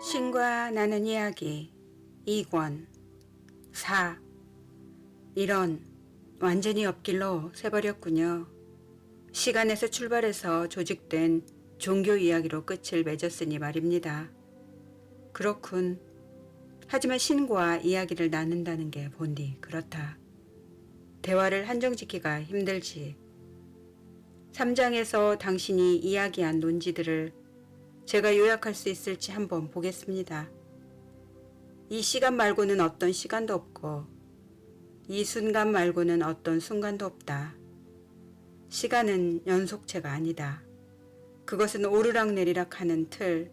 신과 나는 이야기 2권 4. 이런 완전히 옆길로 새버렸군요. 시간에서 출발해서 조직된 종교 이야기로 끝을 맺었으니 말입니다. 그렇군. 하지만 신과 이야기를 나눈다는 게 본디 그렇다. 대화를 한정짓기가 힘들지. 3장에서 당신이 이야기한 논지들을 제가 요약할 수 있을지 한번 보겠습니다. 이 시간 말고는 어떤 시간도 없고 이 순간 말고는 어떤 순간도 없다. 시간은 연속체가 아니다. 그것은 오르락내리락 하는 틀,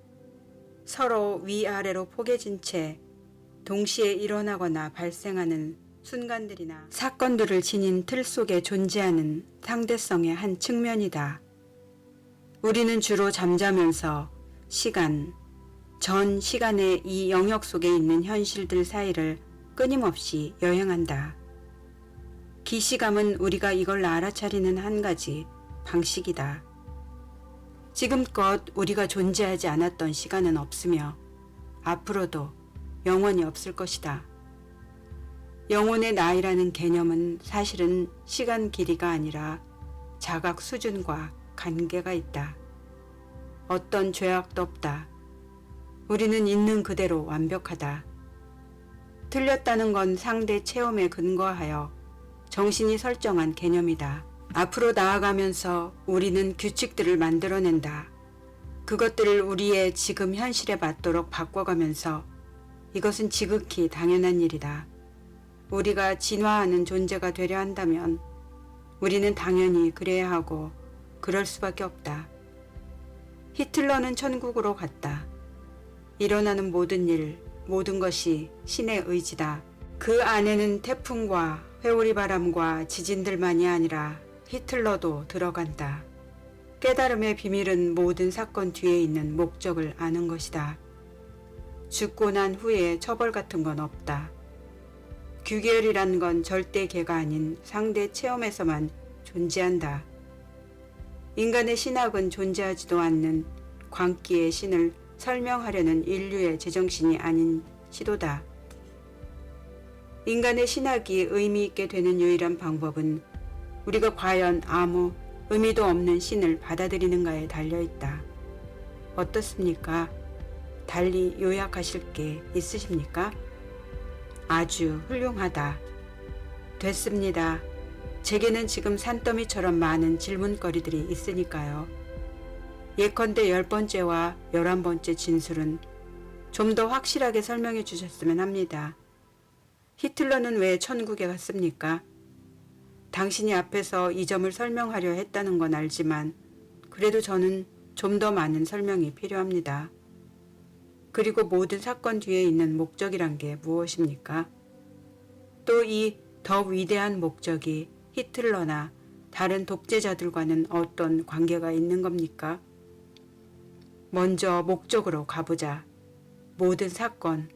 서로 위아래로 포개진 채 동시에 일어나거나 발생하는 순간들이나 사건들을 지닌 틀 속에 존재하는 상대성의 한 측면이다. 우리는 주로 잠자면서 시간, 전 시간의 이 영역 속에 있는 현실들 사이를 끊임없이 여행한다. 기시감은 우리가 이걸 알아차리는 한 가지 방식이다. 지금껏 우리가 존재하지 않았던 시간은 없으며 앞으로도 영원히 없을 것이다. 영혼의 나이라는 개념은 사실은 시간 길이가 아니라 자각 수준과 관계가 있다. 어떤 죄악도 없다. 우리는 있는 그대로 완벽하다. 틀렸다는 건 상대 체험에 근거하여 정신이 설정한 개념이다. 앞으로 나아가면서 우리는 규칙들을 만들어낸다. 그것들을 우리의 지금 현실에 맞도록 바꿔가면서 이것은 지극히 당연한 일이다. 우리가 진화하는 존재가 되려 한다면 우리는 당연히 그래야 하고 그럴 수밖에 없다. 히틀러는 천국으로 갔다. 일어나는 모든 일, 모든 것이 신의 의지다. 그 안에는 태풍과 회오리 바람과 지진들만이 아니라 히틀러도 들어간다. 깨달음의 비밀은 모든 사건 뒤에 있는 목적을 아는 것이다. 죽고 난 후에 처벌 같은 건 없다. 규결이란 건 절대 개가 아닌 상대 체험에서만 존재한다. 인간의 신학은 존재하지도 않는 광기의 신을 설명하려는 인류의 제정신이 아닌 시도다. 인간의 신학이 의미 있게 되는 유일한 방법은 우리가 과연 아무 의미도 없는 신을 받아들이는가에 달려있다. 어떻습니까? 달리 요약하실 게 있으십니까? 아주 훌륭하다. 됐습니다. 제게는 지금 산더미처럼 많은 질문거리들이 있으니까요. 예컨대 10번째와 11번째 진술은 좀 더 확실하게 설명해 주셨으면 합니다. 히틀러는 왜 천국에 갔습니까? 당신이 앞에서 이 점을 설명하려 했다는 건 알지만 그래도 저는 좀 더 많은 설명이 필요합니다. 그리고 모든 사건 뒤에 있는 목적이란 게 무엇입니까? 또 이 더 위대한 목적이 히틀러나 다른 독재자들과는 어떤 관계가 있는 겁니까? 먼저 목적으로 가보자. 모든 사건,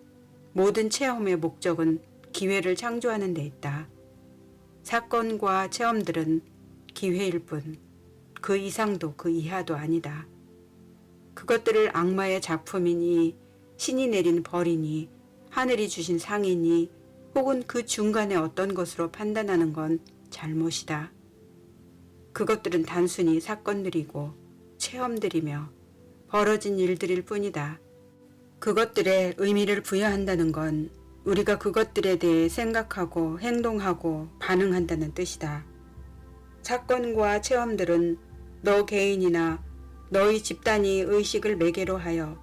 모든 체험의 목적은 기회를 창조하는 데 있다. 사건과 체험들은 기회일 뿐, 그 이상도 그 이하도 아니다. 그것들을 악마의 작품이니, 신이 내린 벌이니, 하늘이 주신 상이니, 혹은 그 중간에 어떤 것으로 판단하는 건 잘못이다. 그것들은 단순히 사건들이고 체험들이며 벌어진 일들일 뿐이다. 그것들에 의미를 부여한다는 건 우리가 그것들에 대해 생각하고 행동하고 반응한다는 뜻이다. 사건과 체험들은 너 개인이나 너희 집단이 의식을 매개로 하여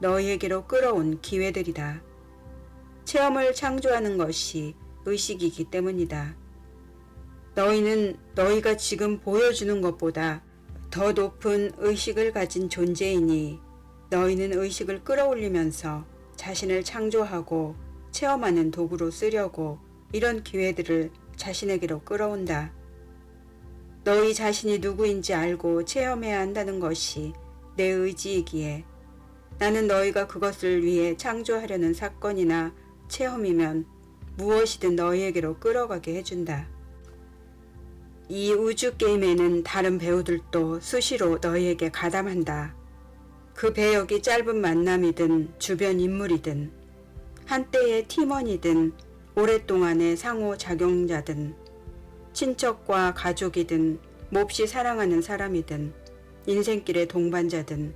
너희에게로 끌어온 기회들이다. 체험을 창조하는 것이 의식이기 때문이다. 너희는 너희가 지금 보여주는 것보다 더 높은 의식을 가진 존재이니 너희는 의식을 끌어올리면서 자신을 창조하고 체험하는 도구로 쓰려고 이런 기회들을 자신에게로 끌어온다. 너희 자신이 누구인지 알고 체험해야 한다는 것이 내 의지이기에 나는 너희가 그것을 위해 창조하려는 사건이나 체험이면 무엇이든 너희에게로 끌어가게 해준다. 이 우주 게임에는 다른 배우들도 수시로 너희에게 가담한다. 그 배역이 짧은 만남이든 주변 인물이든 한때의 팀원이든 오랫동안의 상호작용자든 친척과 가족이든 몹시 사랑하는 사람이든 인생길의 동반자든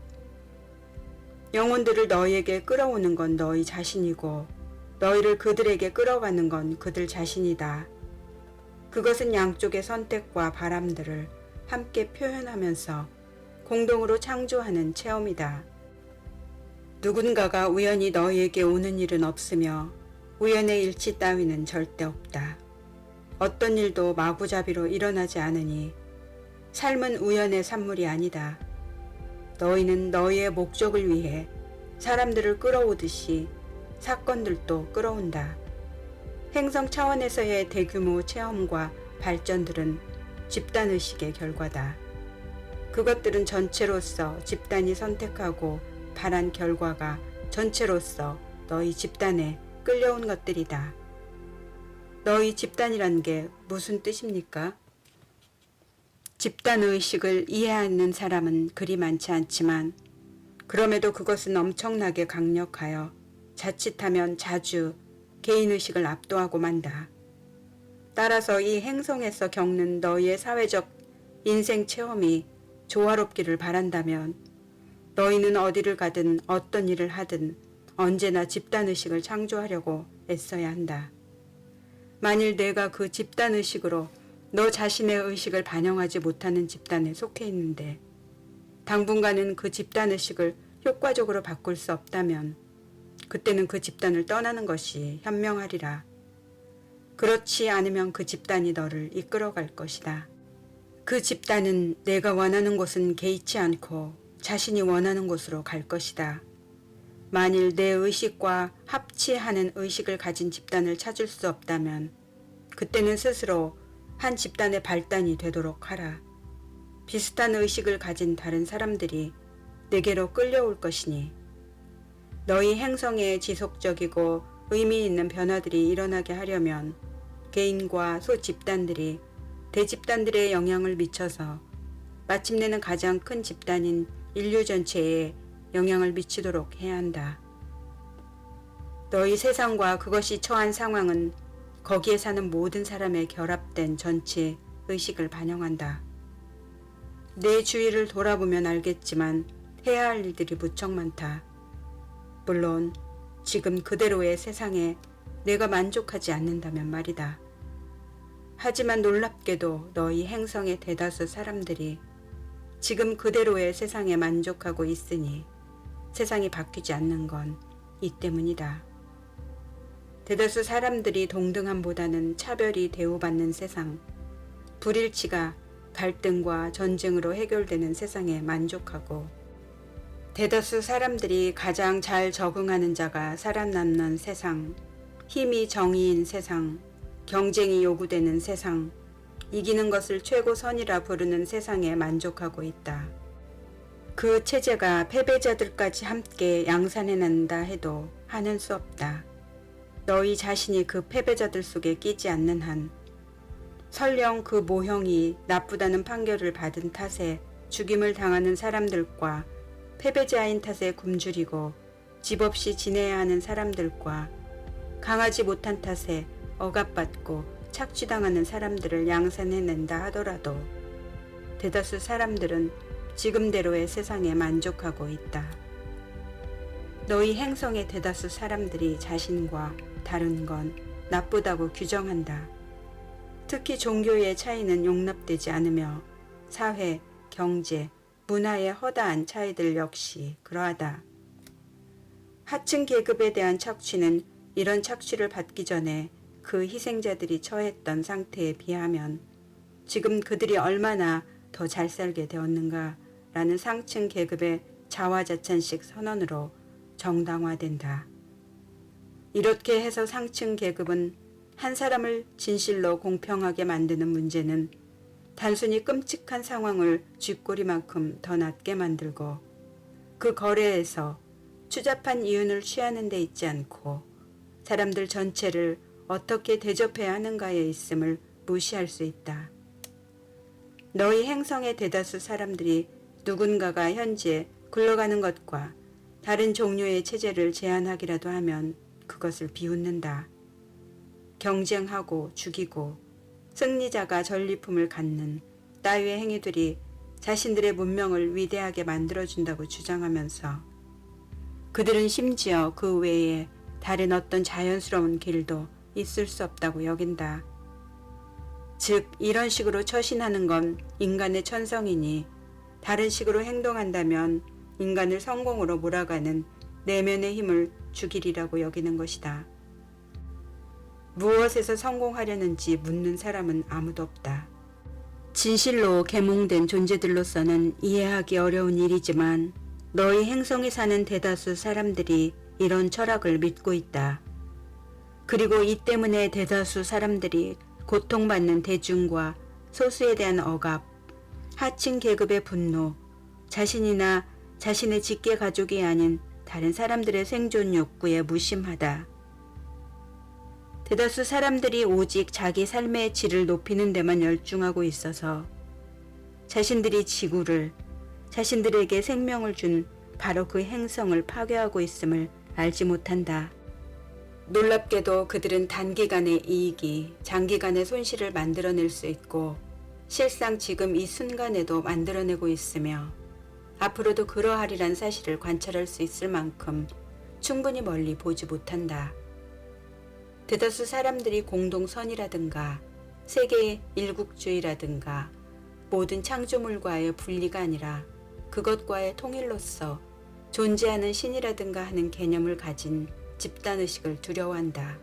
영혼들을 너희에게 끌어오는 건 너희 자신이고 너희를 그들에게 끌어가는 건 그들 자신이다. 그것은 양쪽의 선택과 바람들을 함께 표현하면서 공동으로 창조하는 체험이다. 누군가가 우연히 너희에게 오는 일은 없으며 우연의 일치 따위는 절대 없다. 어떤 일도 마구잡이로 일어나지 않으니 삶은 우연의 산물이 아니다. 너희는 너희의 목적을 위해 사람들을 끌어오듯이 사건들도 끌어온다. 행성 차원에서의 대규모 체험과 발전들은 집단의식의 결과다. 그것들은 전체로서 집단이 선택하고 바란 결과가 전체로서 너희 집단에 끌려온 것들이다. 너희 집단이란 게 무슨 뜻입니까? 집단의식을 이해하는 사람은 그리 많지 않지만 그럼에도 그것은 엄청나게 강력하여 자칫하면 자주 개인의식을 압도하고 만다. 따라서 이 행성에서 겪는 너희의 사회적 인생 체험이 조화롭기를 바란다면 너희는 어디를 가든 어떤 일을 하든 언제나 집단의식을 창조하려고 애써야 한다. 만일 내가 그 집단의식으로 너 자신의 의식을 반영하지 못하는 집단에 속해 있는데 당분간은 그 집단의식을 효과적으로 바꿀 수 없다면 그때는 그 집단을 떠나는 것이 현명하리라. 그렇지 않으면 그 집단이 너를 이끌어갈 것이다. 그 집단은 내가 원하는 곳은 개의치 않고 자신이 원하는 곳으로 갈 것이다. 만일 내 의식과 합치하는 의식을 가진 집단을 찾을 수 없다면 그때는 스스로 한 집단의 발단이 되도록 하라. 비슷한 의식을 가진 다른 사람들이 내게로 끌려올 것이니 너희 행성에 지속적이고 의미 있는 변화들이 일어나게 하려면 개인과 소집단들이 대집단들의 영향을 미쳐서 마침내는 가장 큰 집단인 인류 전체에 영향을 미치도록 해야 한다. 너희 세상과 그것이 처한 상황은 거기에 사는 모든 사람의 결합된 전체 의식을 반영한다. 내 주위를 돌아보면 알겠지만 해야 할 일들이 무척 많다. 물론 지금 그대로의 세상에 내가 만족하지 않는다면 말이다. 하지만 놀랍게도 너희 행성의 대다수 사람들이 지금 그대로의 세상에 만족하고 있으니 세상이 바뀌지 않는 건 이 때문이다. 대다수 사람들이 동등함보다는 차별이 대우받는 세상, 불일치가 갈등과 전쟁으로 해결되는 세상에 만족하고 대다수 사람들이 가장 잘 적응하는 자가 살아남는 세상, 힘이 정의인 세상, 경쟁이 요구되는 세상, 이기는 것을 최고선이라 부르는 세상에 만족하고 있다. 그 체제가 패배자들까지 함께 양산해낸다 해도 하는 수 없다. 너희 자신이 그 패배자들 속에 끼지 않는 한 설령 그 모형이 나쁘다는 판결을 받은 탓에 죽임을 당하는 사람들과 패배자인 탓에 굶주리고 집 없이 지내야 하는 사람들과 강하지 못한 탓에 억압받고 착취당하는 사람들을 양산해낸다 하더라도 대다수 사람들은 지금대로의 세상에 만족하고 있다. 너희 행성의 대다수 사람들이 자신과 다른 건 나쁘다고 규정한다. 특히 종교의 차이는 용납되지 않으며 사회, 경제, 문화의 허다한 차이들 역시 그러하다. 하층 계급에 대한 착취는 이런 착취를 받기 전에 그 희생자들이 처했던 상태에 비하면 지금 그들이 얼마나 더 잘 살게 되었는가 라는 상층 계급의 자화자찬식 선언으로 정당화된다. 이렇게 해서 상층 계급은 한 사람을 진실로 공평하게 만드는 문제는 단순히 끔찍한 상황을 쥐꼬리만큼 더 낮게 만들고 그 거래에서 추잡한 이윤을 취하는 데 있지 않고 사람들 전체를 어떻게 대접해야 하는가에 있음을 무시할 수 있다. 너희 행성의 대다수 사람들이 누군가가 현재 굴러가는 것과 다른 종류의 체제를 제안하기라도 하면 그것을 비웃는다. 경쟁하고 죽이고 승리자가 전리품을 갖는 따위의 행위들이 자신들의 문명을 위대하게 만들어준다고 주장하면서 그들은 심지어 그 외에 다른 어떤 자연스러운 길도 있을 수 없다고 여긴다. 즉 이런 식으로 처신하는 건 인간의 천성이니 다른 식으로 행동한다면 인간을 성공으로 몰아가는 내면의 힘을 죽이리라고 여기는 것이다. 무엇에서 성공하려는지 묻는 사람은 아무도 없다. 진실로 계몽된 존재들로서는 이해하기 어려운 일이지만 너희 행성에 사는 대다수 사람들이 이런 철학을 믿고 있다. 그리고 이 때문에 대다수 사람들이 고통받는 대중과 소수에 대한 억압, 하층 계급의 분노, 자신이나 자신의 직계 가족이 아닌 다른 사람들의 생존 욕구에 무심하다. 대다수 사람들이 오직 자기 삶의 질을 높이는 데만 열중하고 있어서 자신들이 지구를, 자신들에게 생명을 준 바로 그 행성을 파괴하고 있음을 알지 못한다. 놀랍게도 그들은 단기간의 이익이 장기간의 손실을 만들어낼 수 있고 실상 지금 이 순간에도 만들어내고 있으며 앞으로도 그러하리란 사실을 관찰할 수 있을 만큼 충분히 멀리 보지 못한다. 대다수 사람들이 공동선이라든가 세계의 일국주의라든가 모든 창조물과의 분리가 아니라 그것과의 통일로서 존재하는 신이라든가 하는 개념을 가진 집단의식을 두려워한다.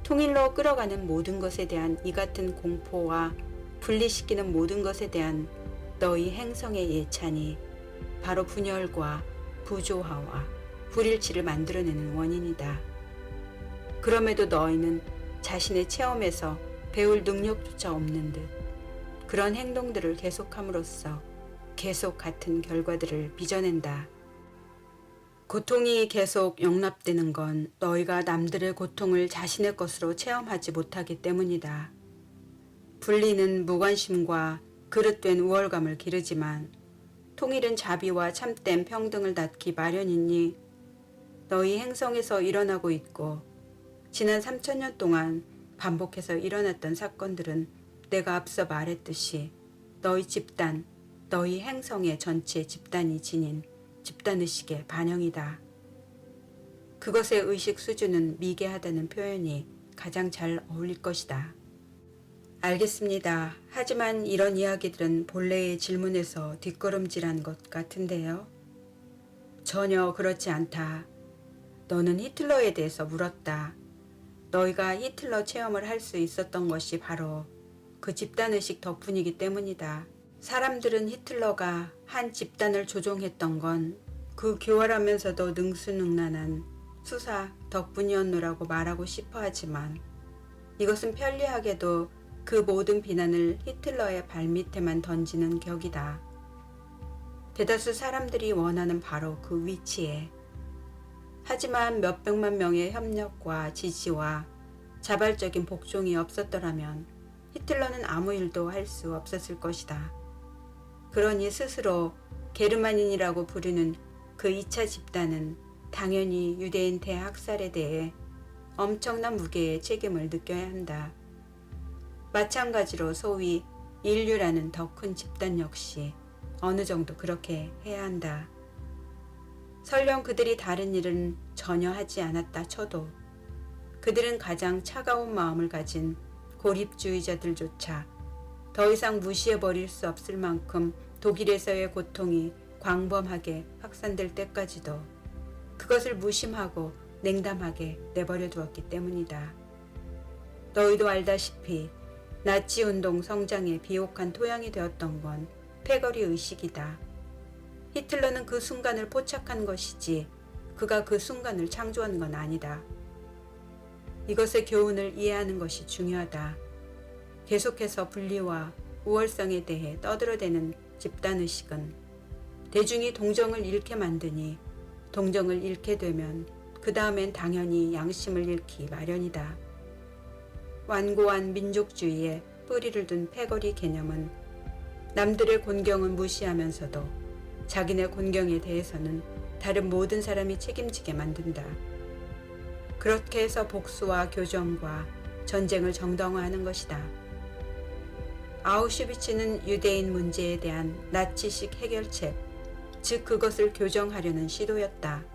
통일로 끌어가는 모든 것에 대한 이 같은 공포와 분리시키는 모든 것에 대한 너희 행성의 예찬이 바로 분열과 부조화와 불일치를 만들어내는 원인이다. 그럼에도 너희는 자신의 체험에서 배울 능력조차 없는 듯 그런 행동들을 계속함으로써 계속 같은 결과들을 빚어낸다. 고통이 계속 용납되는 건 너희가 남들의 고통을 자신의 것으로 체험하지 못하기 때문이다. 분리는 무관심과 그릇된 우월감을 기르지만 통일은 자비와 참된 평등을 낳기 마련이니 너희 행성에서 일어나고 있고 지난 3000년 동안 반복해서 일어났던 사건들은 내가 앞서 말했듯이 너희 집단, 너희 행성의 전체 집단이 지닌 집단의식의 반영이다. 그것의 의식 수준은 미개하다는 표현이 가장 잘 어울릴 것이다. 알겠습니다. 하지만 이런 이야기들은 본래의 질문에서 뒷걸음질한 것 같은데요. 전혀 그렇지 않다. 너는 히틀러에 대해서 물었다. 너희가 히틀러 체험을 할 수 있었던 것이 바로 그 집단의식 덕분이기 때문이다. 사람들은 히틀러가 한 집단을 조종했던 건 그 교활하면서도 능수능란한 수사 덕분이었노라고 말하고 싶어 하지만 이것은 편리하게도 그 모든 비난을 히틀러의 발밑에만 던지는 격이다. 대다수 사람들이 원하는 바로 그 위치에 하지만 몇백만 명의 협력과 지지와 자발적인 복종이 없었더라면 히틀러는 아무 일도 할 수 없었을 것이다. 그러니 스스로 게르만인이라고 부르는 그 2차 집단은 당연히 유대인 대학살에 대해 엄청난 무게의 책임을 느껴야 한다. 마찬가지로 소위 인류라는 더 큰 집단 역시 어느 정도 그렇게 해야 한다. 설령 그들이 다른 일은 전혀 하지 않았다 쳐도 그들은 가장 차가운 마음을 가진 고립주의자들조차 더 이상 무시해버릴 수 없을 만큼 독일에서의 고통이 광범하게 확산될 때까지도 그것을 무심하고 냉담하게 내버려 두었기 때문이다. 너희도 알다시피 나치운동 성장의 비옥한 토양이 되었던 건 패거리 의식이다. 히틀러는 그 순간을 포착한 것이지 그가 그 순간을 창조한 건 아니다. 이것의 교훈을 이해하는 것이 중요하다. 계속해서 분리와 우월성에 대해 떠들어대는 집단의식은 대중이 동정을 잃게 만드니 동정을 잃게 되면 그 다음엔 당연히 양심을 잃기 마련이다. 완고한 민족주의에 뿌리를 둔 패거리 개념은 남들의 곤경은 무시하면서도 자기네 곤경에 대해서는 다른 모든 사람이 책임지게 만든다. 그렇게 해서 복수와 교정과 전쟁을 정당화하는 것이다. 아우슈비츠는 유대인 문제에 대한 나치식 해결책, 즉 그것을 교정하려는 시도였다.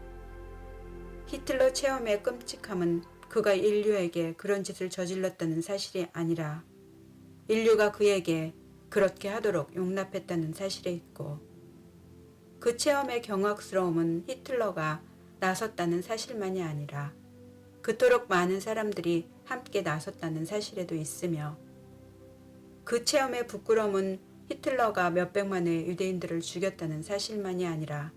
히틀러 체험의 끔찍함은 그가 인류에게 그런 짓을 저질렀다는 사실이 아니라 인류가 그에게 그렇게 하도록 용납했다는 사실에 있고, 그 체험의 경악스러움은 히틀러가 나섰다는 사실만이 아니라 그토록 많은 사람들이 함께 나섰다는 사실에도 있으며, 그 체험의 부끄러움은 히틀러가 몇백만의 유대인들을 죽였다는 사실만이 아니라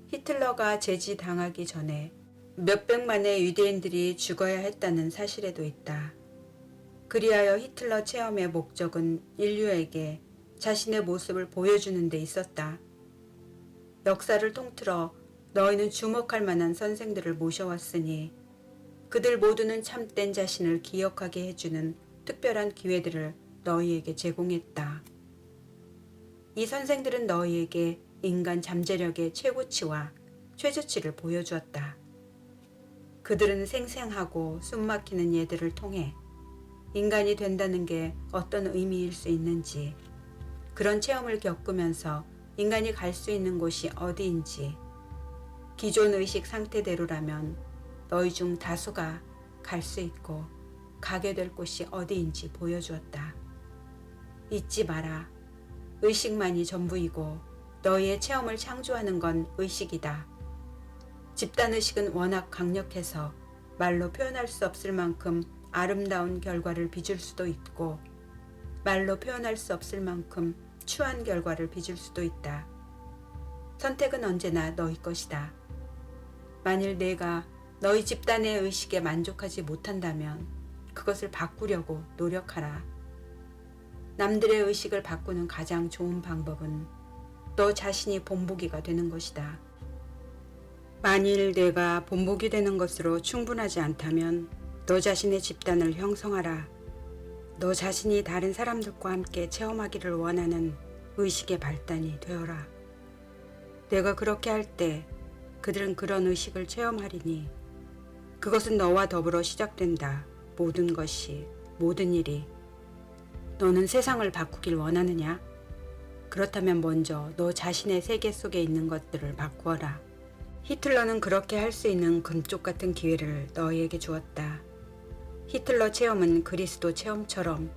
히틀러가 제지당하기 전에 몇백만의 유대인들이 죽어야 했다는 사실에도 있다. 그리하여 히틀러 체험의 목적은 인류에게 자신의 모습을 보여주는 데 있었다. 역사를 통틀어 너희는 주목할 만한 선생들을 모셔왔으니 그들 모두는 참된 자신을 기억하게 해주는 특별한 기회들을 너희에게 제공했다. 이 선생들은 너희에게 인간 잠재력의 최고치와 최저치를 보여주었다. 그들은 생생하고 숨막히는 예들을 통해 인간이 된다는 게 어떤 의미일 수 있는지, 그런 체험을 겪으면서 인간이 갈 수 있는 곳이 어디인지, 기존 의식 상태대로라면 너희 중 다수가 갈 수 있고 가게 될 곳이 어디인지 보여주었다. 잊지 마라. 의식만이 전부이고 너희의 체험을 창조하는 건 의식이다. 집단의식은 워낙 강력해서 말로 표현할 수 없을 만큼 아름다운 결과를 빚을 수도 있고, 말로 표현할 수 없을 만큼 추한 결과를 빚을 수도 있다. 선택은 언제나 너희 것이다. 만일 내가 너희 집단의 의식에 만족하지 못한다면 그것을 바꾸려고 노력하라. 남들의 의식을 바꾸는 가장 좋은 방법은 너 자신이 본보기가 되는 것이다. 만일 내가 본보기 되는 것으로 충분하지 않다면 너 자신의 집단을 형성하라. 너 자신이 다른 사람들과 함께 체험하기를 원하는 의식의 발단이 되어라. 내가 그렇게 할 때 그들은 그런 의식을 체험하리니 그것은 너와 더불어 시작된다. 모든 것이, 모든 일이. 너는 세상을 바꾸길 원하느냐? 그렇다면 먼저 너 자신의 세계 속에 있는 것들을 바꾸어라. 히틀러는 그렇게 할 수 있는 금쪽 같은 기회를 너희에게 주었다. 히틀러 체험은 그리스도 체험처럼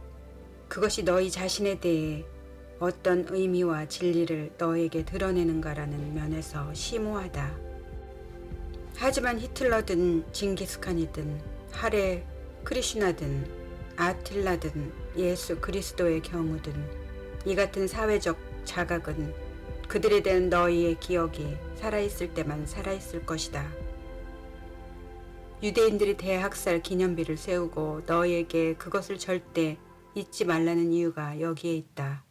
그것이 너희 자신에 대해 어떤 의미와 진리를 너에게 드러내는가라는 면에서 심오하다. 하지만 히틀러든 징기스칸이든 하레 크리슈나든 아틸라든 예수 그리스도의 경우든 이 같은 사회적 자각은 그들에 대한 너희의 기억이 살아있을 때만 살아있을 것이다. 유대인들이 대학살 기념비를 세우고 너희에게 그것을 절대 잊지 말라는 이유가 여기에 있다.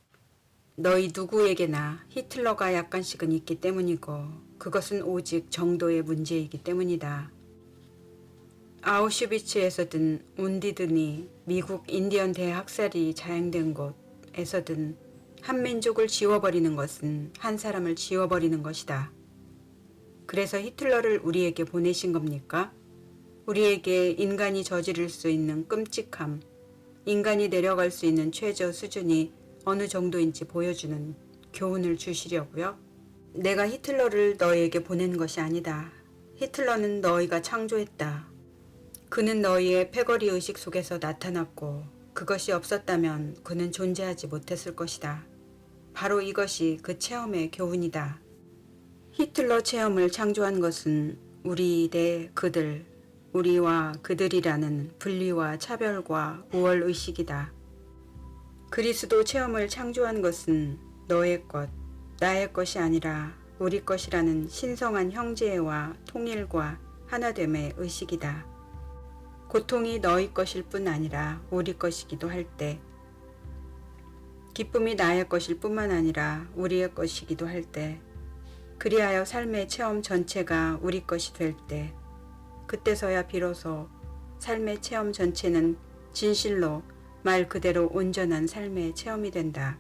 너희 누구에게나 히틀러가 약간씩은 있기 때문이고 그것은 오직 정도의 문제이기 때문이다. 아우슈비츠에서든 운디든이 미국 인디언 대학살이 자행된 곳에서든 한 민족을 지워버리는 것은 한 사람을 지워버리는 것이다. 그래서 히틀러를 우리에게 보내신 겁니까? 우리에게 인간이 저지를 수 있는 끔찍함, 인간이 내려갈 수 있는 최저 수준이 어느 정도인지 보여주는 교훈을 주시려고요? 내가 히틀러를 너희에게 보낸 것이 아니다. 히틀러는 너희가 창조했다. 그는 너희의 패거리 의식 속에서 나타났고 그것이 없었다면 그는 존재하지 못했을 것이다. 바로 이것이 그 체험의 교훈이다. 히틀러 체험을 창조한 것은 우리 대 그들, 우리와 그들이라는 분리와 차별과 우월의식이다. 그리스도 체험을 창조한 것은 너의 것, 나의 것이 아니라 우리 것이라는 신성한 형제와 통일과 하나됨의 의식이다. 고통이 너희 것일 뿐 아니라 우리 것이기도 할 때, 기쁨이 나의 것일 뿐만 아니라 우리의 것이기도 할 때, 그리하여 삶의 체험 전체가 우리 것이 될 때, 그때서야 비로소 삶의 체험 전체는 진실로 말 그대로 온전한 삶의 체험이 된다.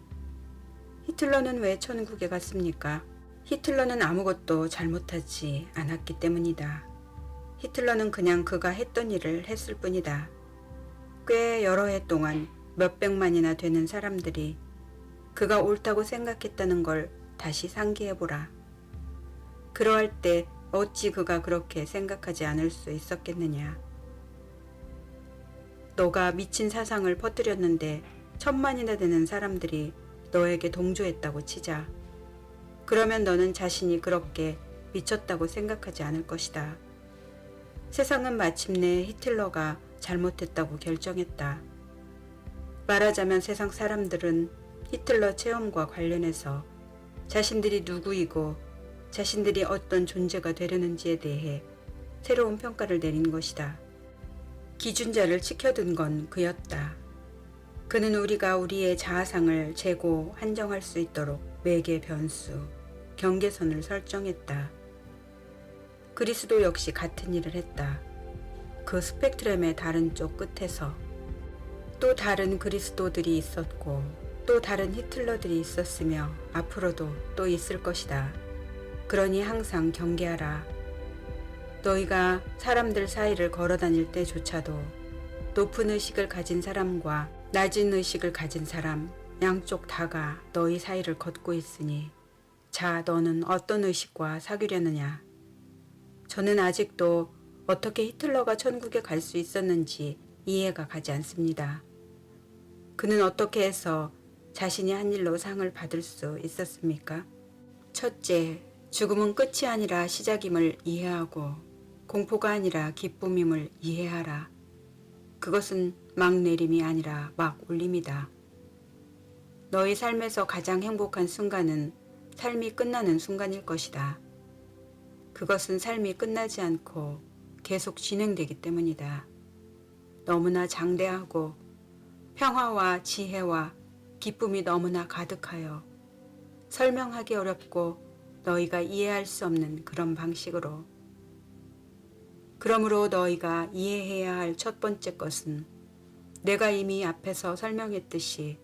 히틀러는 왜 천국에 갔습니까? 히틀러는 아무것도 잘못하지 않았기 때문이다. 히틀러는 그냥 그가 했던 일을 했을 뿐이다. 꽤 여러 해 동안 몇백만이나 되는 사람들이 그가 옳다고 생각했다는 걸 다시 상기해보라. 그러할 때 어찌 그가 그렇게 생각하지 않을 수 있었겠느냐. 너가 미친 사상을 퍼뜨렸는데 1000만이나 되는 사람들이 너에게 동조했다고 치자. 그러면 너는 자신이 그렇게 미쳤다고 생각하지 않을 것이다. 세상은 마침내 히틀러가 잘못했다고 결정했다. 말하자면 세상 사람들은 히틀러 체험과 관련해서 자신들이 누구이고 자신들이 어떤 존재가 되려는지에 대해 새로운 평가를 내린 것이다. 기준자를 지켜둔 건 그였다. 그는 우리가 우리의 자아상을 재고 한정할 수 있도록 매개 변수, 경계선을 설정했다. 그리스도 역시 같은 일을 했다. 그 스펙트럼의 다른 쪽 끝에서 또 다른 그리스도들이 있었고 또 다른 히틀러들이 있었으며 앞으로도 또 있을 것이다. 그러니 항상 경계하라. 너희가 사람들 사이를 걸어 다닐 때조차도 높은 의식을 가진 사람과 낮은 의식을 가진 사람 양쪽 다가 너희 사이를 걷고 있으니 자, 너는 어떤 의식과 사귀려느냐. 저는 아직도 어떻게 히틀러가 천국에 갈 수 있었는지 이해가 가지 않습니다. 그는 어떻게 해서 자신이 한 일로 상을 받을 수 있었습니까? 첫째, 죽음은 끝이 아니라 시작임을 이해하고 공포가 아니라 기쁨임을 이해하라. 그것은 막 내림이 아니라 막 올림이다. 너희 삶에서 가장 행복한 순간은 삶이 끝나는 순간일 것이다. 그것은 삶이 끝나지 않고 계속 진행되기 때문이다. 너무나 장대하고 평화와 지혜와 기쁨이 너무나 가득하여 설명하기 어렵고 너희가 이해할 수 없는 그런 방식으로. 그러므로 너희가 이해해야 할 첫 번째 것은 내가 이미 앞에서 설명했듯이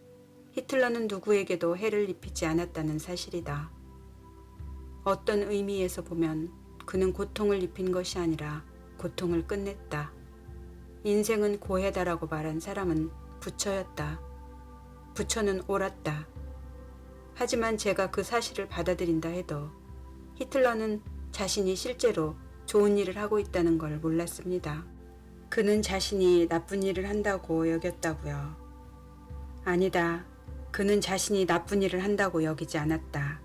히틀러는 누구에게도 해를 입히지 않았다는 사실이다. 어떤 의미에서 보면 그는 고통을 입힌 것이 아니라 고통을 끝냈다. 인생은 고해다라고 말한 사람은 부처였다. 부처는 옳았다. 하지만 제가 그 사실을 받아들인다 해도 히틀러는 자신이 실제로 좋은 일을 하고 있다는 걸 몰랐습니다. 그는 자신이 나쁜 일을 한다고 여겼다고요. 아니다. 그는 자신이 나쁜 일을 한다고 여기지 않았다.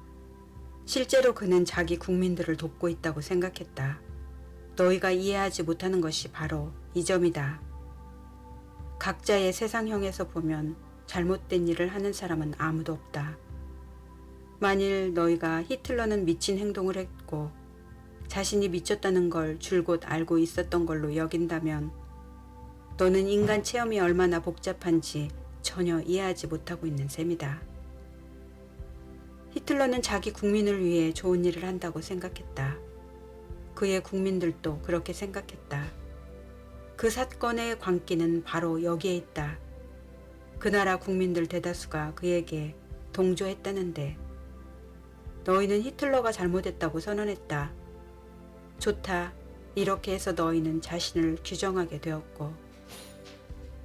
실제로 그는 자기 국민들을 돕고 있다고 생각했다. 너희가 이해하지 못하는 것이 바로 이 점이다. 각자의 세상형에서 보면 잘못된 일을 하는 사람은 아무도 없다. 만일 너희가 히틀러는 미친 행동을 했고 자신이 미쳤다는 걸 줄곧 알고 있었던 걸로 여긴다면 너는 인간 체험이 얼마나 복잡한지 전혀 이해하지 못하고 있는 셈이다. 히틀러는 자기 국민을 위해 좋은 일을 한다고 생각했다. 그의 국민들도 그렇게 생각했다. 그 사건의 광기는 바로 여기에 있다. 그 나라 국민들 대다수가 그에게 동조했다는데 너희는 히틀러가 잘못했다고 선언했다. 좋다. 이렇게 해서 너희는 자신을 규정하게 되었고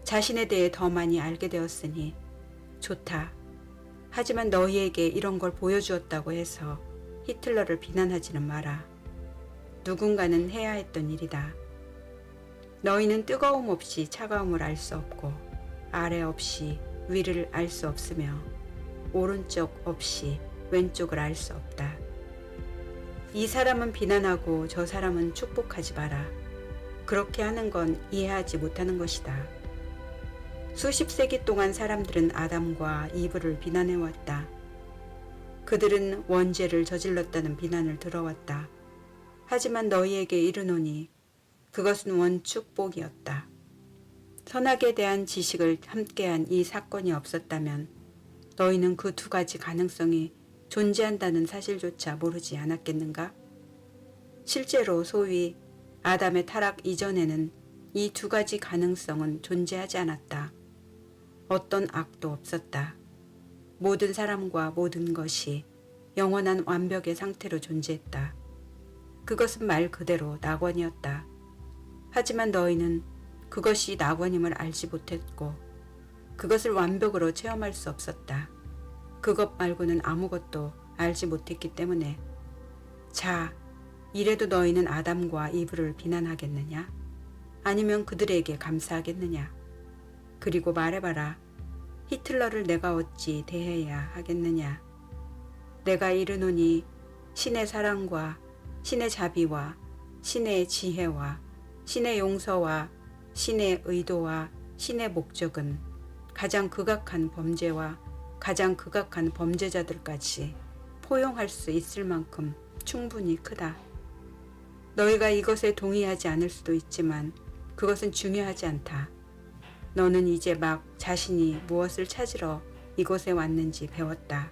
자신에 대해 더 많이 알게 되었으니 좋다. 하지만 너희에게 이런 걸 보여주었다고 해서 히틀러를 비난하지는 마라. 누군가는 해야 했던 일이다. 너희는 뜨거움 없이 차가움을 알 수 없고 아래 없이 위를 알 수 없으며 오른쪽 없이 왼쪽을 알 수 없다. 이 사람은 비난하고 저 사람은 축복하지 마라. 그렇게 하는 건 이해하지 못하는 것이다. 수십 세기 동안 사람들은 아담과 이브를 비난해왔다. 그들은 원죄를 저질렀다는 비난을 들어왔다. 하지만 너희에게 이르노니 그것은 원축복이었다. 선악에 대한 지식을 함께한 이 사건이 없었다면 너희는 그 두 가지 가능성이 존재한다는 사실조차 모르지 않았겠는가? 실제로 소위 아담의 타락 이전에는 이 두 가지 가능성은 존재하지 않았다. 어떤 악도 없었다. 모든 사람과 모든 것이 영원한 완벽의 상태로 존재했다. 그것은 말 그대로 낙원이었다. 하지만 너희는 그것이 낙원임을 알지 못했고 그것을 완벽으로 체험할 수 없었다. 그것 말고는 아무것도 알지 못했기 때문에. 자, 이래도 너희는 아담과 이브를 비난하겠느냐? 아니면 그들에게 감사하겠느냐? 그리고 말해봐라. 히틀러를 내가 어찌 대해야 하겠느냐? 내가 이르노니 신의 사랑과 신의 자비와 신의 지혜와 신의 용서와 신의 의도와 신의 목적은 가장 극악한 범죄와 가장 극악한 범죄자들까지 포용할 수 있을 만큼 충분히 크다. 너희가 이것에 동의하지 않을 수도 있지만 그것은 중요하지 않다. 너는 이제 막 자신이 무엇을 찾으러 이곳에 왔는지 배웠다.